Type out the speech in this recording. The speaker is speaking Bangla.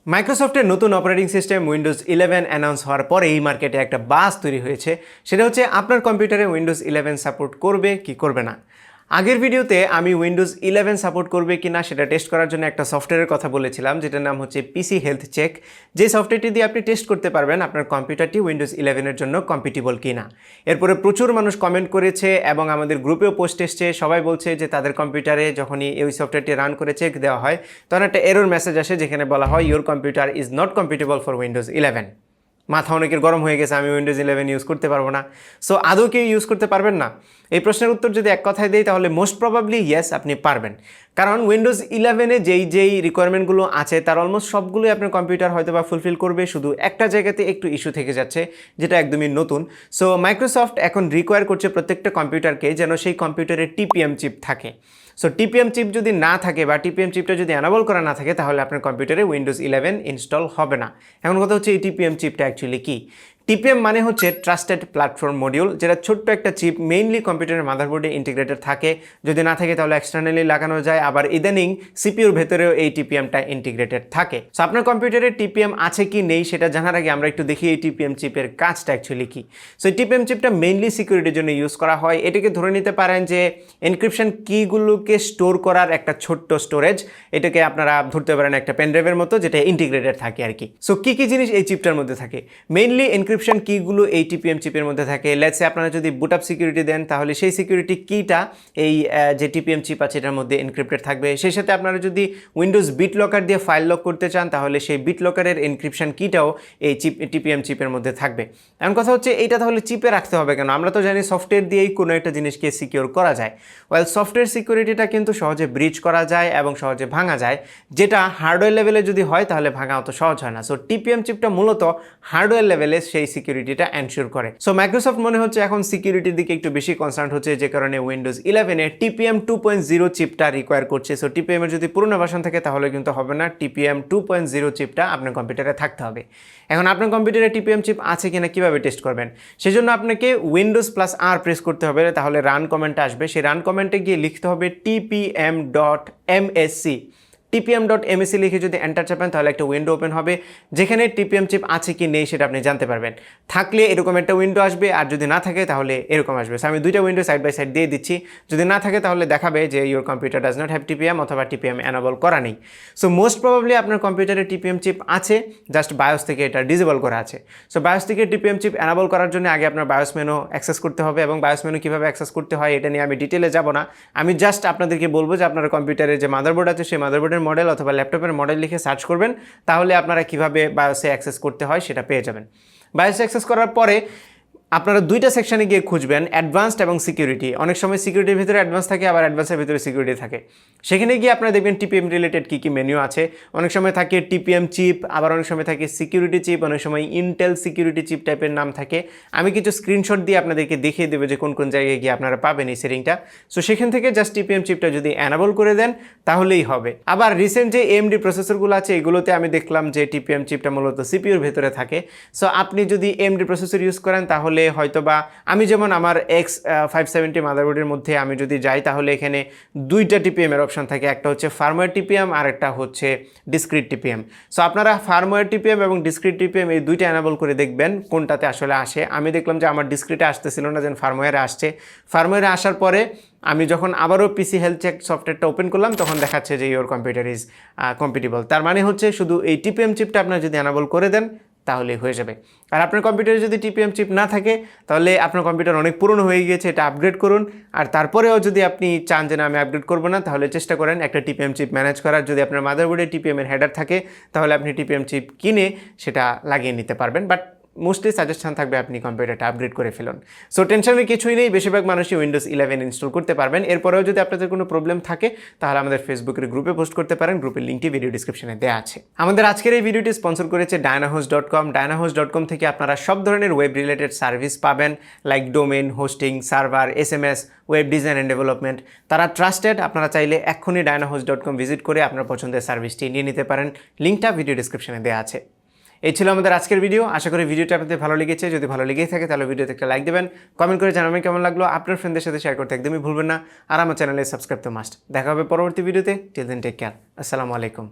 মাইক্রোসফটের নতুন অপারেটিং সিস্টেম উইন্ডোজ 11 অ্যানাউন্স হওয়ার পরে এই মার্কেটে একটা বাস তৈরি হয়েছে। সেটা হচ্ছে আপনার কম্পিউটারে উইন্ডোজ 11 সাপোর্ট করবে কি করবে না। আগের ভিডিওতে আমি উইন্ডোজ 11 সাপোর্ট করবে কি না সেটা টেস্ট করার জন্য একটা সফটওয়্যারের কথা বলেছিলাম, যেটার নাম হচ্ছে পিসি হেলথ চেক। যে সফটওয়্যারটি দিয়ে আপনি টেস্ট করতে পারবেন আপনার কম্পিউটারটি উইন্ডোজ 11-এর জন্য কম্পিটিবল কি না। এরপরে প্রচুর মানুষ কমেন্ট করেছে এবং আমাদের গ্রুপেও পোস্ট এসছে, সবাই বলছে যে তাদের কম্পিউটারে যখনই এই সফটওয়্যারটি রান করে চেক দেওয়া হয় তখন একটা এরর মেসেজ আসে যেখানে বলা হয় your computer is not compatible for Windows 11। মাথা অনেকের গরম হয়ে গেছে, আমি উইন্ডোজ 11 ইউজ করতে পারবো না। সো আদৌ কেউ ইউজ করতে পারবেন না? এই প্রশ্নের উত্তর যদি এক কথায় দেই তাহলে মোস্ট প্রবাবলি ইয়েস, আপনি পারবেন। কারণ উইন্ডোজ 11-এ যেই রিকোয়ারমেন্টগুলো আছে তার অলমোস্ট সবগুলোই আপনার কম্পিউটার হয়তো বা ফুলফিল করবে, শুধু একটা জায়গাতে একটু ইস্যু থেকে যাচ্ছে যেটা একদমই নতুন। সো মাইক্রোসফট এখন রিকোয়ার করছে প্রত্যেকটা কম্পিউটারকে যেন সেই কম্পিউটারে টিপিএম চিপ থাকে। সো টিপিএম চিপ যদি না থাকে বা টিপিএম চিপটা যদি অ্যানাবল করা না থাকে তাহলে আপনার কম্পিউটারে উইন্ডোজ 11 ইনস্টল হবে না। এখন কথা হচ্ছে এই টিপিএম চিপটা অ্যাকচুয়ালি কি? টিপিএম মানে হচ্ছে ট্রাস্টেড প্ল্যাটফর্ম মডিউল, যেটা ছোট্ট একটা চিপ মেইনলি কম্পিউটারের মাদারবোর্ডে ইন্টিগ্রেটেড থাকে। যদি না থাকে তাহলে এক্সটার্নালি লাগানো যায়, আবার ইদানিং সিপিইউর ভেতরেও এই টিপিএমটা ইন্টিগ্রেটেড থাকে। সো আপনার কম্পিউটারে টিপিএম আছে কি নেই সেটা জানার আগে আমরা একটু দেখি এই টিপিএম চিপের কাজটা অ্যাকচুয়ালি কি। সো এই টিপিএম চিপটা মেইনলি সিকিউরিটির জন্য ইউজ করা হয়। এটাকে ধরে নিতে পারেন যে এনক্রিপশন কিগুলোকে স্টোর করার একটা ছোট্ট স্টোরেজ। এটাকে আপনারা ধরতে পারেন একটা পেনড্রাইভের মতো, যেটা ইন্টিগ্রেটেড থাকে আর কি। সো কী কী জিনিস এই চিপটার মধ্যে থাকে? মেইনলি এনক্রিপশন কিগুলো এই টিপিএম চিপের মধ্যে থাকে। লেটস সে আপনারা যদি বুট আপ সিকিউরিটি দেন তাহলে সেই সিকিউরিটি কিটা এই যে টিপিএম চিপ আছে এটার মধ্যে এনক্রিপ্টেড থাকবে। সেই সাথে আপনারা যদি উইন্ডোজ বিট লকার দিয়ে ফাইল লক করতে চান তাহলে সেই বিট লকারের এনক্রিপশন কিটাও এই টিপিএম চিপের মধ্যে থাকবে। এমন কথা হচ্ছে এইটা তাহলে চিপে রাখতে হবে কেন? আমরা তো জানি সফটওয়্যার দিয়েই কোনো একটা জিনিসকে সিকিউর করা যায়। ওয়েল, সফটওয়্যার সিকিউরিটিটা কিন্তু সহজে ব্রিচ করা যায় এবং সহজে ভাঙা যায়, যেটা হার্ডওয়্যার লেভেলে যদি হয় তাহলে ভাঙা অত সহজ হয় না। সো টিপিএম চিপটা মূলত হার্ডওয়্যার লেভেলে সেই সিকিউরিটিটা এনশিওর করে। সো মাইক্রোসফট মনে হচ্ছে এখন সিকিউরিটির দিকে একটু বেশি কনসার্ন হচ্ছে, যে কারণে উইন্ডোজ 11-এ টিপিএম 2.0 চিপটা রিকোয়ার করছে। সো টিপিএম এর যদি পুরোনো ভার্সন থাকে তাহলে কিন্তু হবে না, টিপিএম 2.0 চিপটা আপনার কম্পিউটারে থাকতে হবে। এখন আপনার কম্পিউটারে টিপিএম চিপ আছে কিনা কিভাবে টেস্ট করবেন? সেজন্য আপনাকে উইন্ডোজ প্লাস আর প্রেস করতে হবে, তাহলে রান কমেন্টটা আসবে। সেই রান কমেন্টে গিয়ে লিখতে হবে tpm.msc। tpm.msc লিখে যদি এন্টার চাপেন তাহলে একটা উইন্ডো ওপেন হবে, যেখানে টিপিএম চিপ আছে কি নেই সেটা আপনি জানতে পারবেন। থাকলে এরকম একটা উইন্ডো আসবে, আর যদি না থাকে তাহলে এরকম আসবে। আমি দুইটা উইন্ডো সাইড বাই সাইড দিয়ে দিচ্ছি। যদি না থাকে তাহলে দেখাবে যে your computer does not have TPM অথবা টিপিএম অ্যানাবল করা নেই। সো মোস্ট প্রবাবলি আপনার কম্পিউটারে টিপিএম চিপ আছে, জাস্ট বায়োস থেকে এটা ডিসেবল করা আছে। সো বায়োস থেকে টিপিএম চিপ অ্যানাবল করার জন্য আগে আপনার বায়োস মেনু অ্যাক্সেস করতে হবে, এবং বায়োস মেনু কীভাবে অ্যাক্সেস করতে হয় এটা নিয়ে আমি ডিটেলে যাব না। আমি জাস্ট আপনাদেরকে বলবো যে আপনার কম্পিউটারে যে মাদারবোর্ড আছে সেই মাদারবোর্ডের মডেল অথবা ল্যাপটপের মডেল লিখে সার্চ করবেন, তাহলে আপনারা কীভাবে বায়োসে অ্যাক্সেস করতে হয় সেটা পেয়ে যাবেন। বায়োসে অ্যাক্সেস করার পরে আপনারা দুইটা সেকশনে গিয়ে খুঁজবেন, অ্যাডভান্সড এবং সিকিউরিটি। অনেক সময় সিকিউরিটির ভিতরে অ্যাডভান্স থাকে, আবার অ্যাডভান্সের ভিতরে সিকিউরিটি থাকে। সেখানে গিয়ে আপনারা দেখবেন টিপিএম রিলেটেড কী কী মেনু আছে। অনেক সময় থাকে টিপিএম চিপ, আবার অনেক সময় থাকে সিকিউরিটি চিপ, অনেক সময় ইন্টেল সিকিউরিটি চিপ টাইপের নাম থাকে। আমি কিছু স্ক্রিনশট দিয়ে আপনাদেরকে দেখিয়ে দেবো যে কোন কোন জায়গায় গিয়ে আপনারা পাবেন এই সেটিংটা। সো সেখান থেকে জাস্ট টিপিএম চিপটা যদি অ্যানাবল করে দেন তাহলেই হবে। আবার রিসেন্ট যে এএমডি প্রসেসরগুলো আছে এগুলোতে আমি দেখলাম যে টিপিএম চিপটা মূলত সিপিইউর ভেতরে থাকে। সো আপনি যদি এএমডি প্রসেসর ইউজ করেন তাহলে হয়তো বা আমি যেমন আমার X570 মাদারবোর্ডের মধ্যে আমি যদি যাই তাহলে এখানে দুইটা টিপিএম এর অপশন থাকে, একটা হচ্ছে ফার্মওয়্যার টিপিএম আর একটা হচ্ছে ডিসক্রিট টিপিএম। সো আপনারা ফার্মওয়্যার টিপিএম এবং ডিসক্রিট টিপিএম এই দুইটা অ্যানাবল করে দেখবেন কোনটাতে আসলে আসে। আমি দেখলাম যে আমার ডিসক্রিটে আসতেছিল না, যেন ফার্মওয়্যারে আসছে। ফার্মওয়্যারে আসার পরে আমি যখন আবারও পিসি হেলথ চেক সফটওয়্যারটা ওপেন করলাম তখন দেখাচ্ছে যে ইওর কম্পিউটার ইজ কম্পিটিবল। তার মানে হচ্ছে শুধু এই টিপিএম চিপটা আপনারা যদি অ্যানাবল করে দেন তাহলে হয়ে যাবে। আর আপনার কম্পিউটারে যদি টিপিএম চিপ না থাকে তাহলে আপনার কম্পিউটার অনেক পুরনো হয়ে গিয়েছে, এটা আপগ্রেড করুন। আর তারপরেও যদি আপনি চান যে না আমি আপগ্রেড করবো না, তাহলে চেষ্টা করেন একটা টিপিএম চিপ ম্যানেজ করার। যদি আপনার মাদারবোর্ডে টিপিএম এর হেডার থাকে তাহলে আপনি টিপিএম চিপ কিনে সেটা লাগিয়ে নিতে পারবেন। বাট মোস্টলি সাজেশন থাকবে আপনি কম্পিউটারটা আপগ্রেড করে ফেলুন। সো টেনশনের কিছুই নেই, বেশিরভাগ মানুষই উইন্ডোজ 11 ইনস্টল করতে পারবেন। এরপরেও যদি আপনাদের কোনো প্রবলেম থাকে তাহলে আমাদের ফেসবুকের গ্রুপে পোস্ট করতে পারেন, গ্রুপের লিঙ্কটি ভিডিও ডিসক্রিপশনে দেওয়া আছে। আমাদের আজকের এই ভিডিওটি স্পন্সর করেছে dynahost.com। dynahost.com থেকে আপনারা সব ধরনের ওয়েব রিলেটেড সার্ভিস পাবেন, like domain, hosting, server, SMS, web design and development. তারা ট্রাস্টেড। আপনারা চাইলে এক্ষুনি dynahost.com ভিজিট করে আপনার পছন্দের সার্ভিসটি নিয়ে নিতে পারেন, লিঙ্কটা ভিডিও ডিসক্রিপশনে দেওয়া আছে। এই ছিল আমাদের আজকের ভিডিও। আশা করি ভিডিওটা আপনাদের ভালো লেগেছে। যদি ভালো লেগেই থাকে তাহলে ভিডিওতে একটা লাইক দেবেন, কমেন্ট করে জানাবেন কেমন লাগলো। আপনার ফ্রেন্ডদের সাথে শেয়ার করতে একদমই ভুলবেন না। আর আমার চ্যানেলে সাবস্ক্রাইব তো মাস্ট। দেখা হবে পরবর্তী ভিডিওতে। Till then take care. আসসালামু আলাইকুম।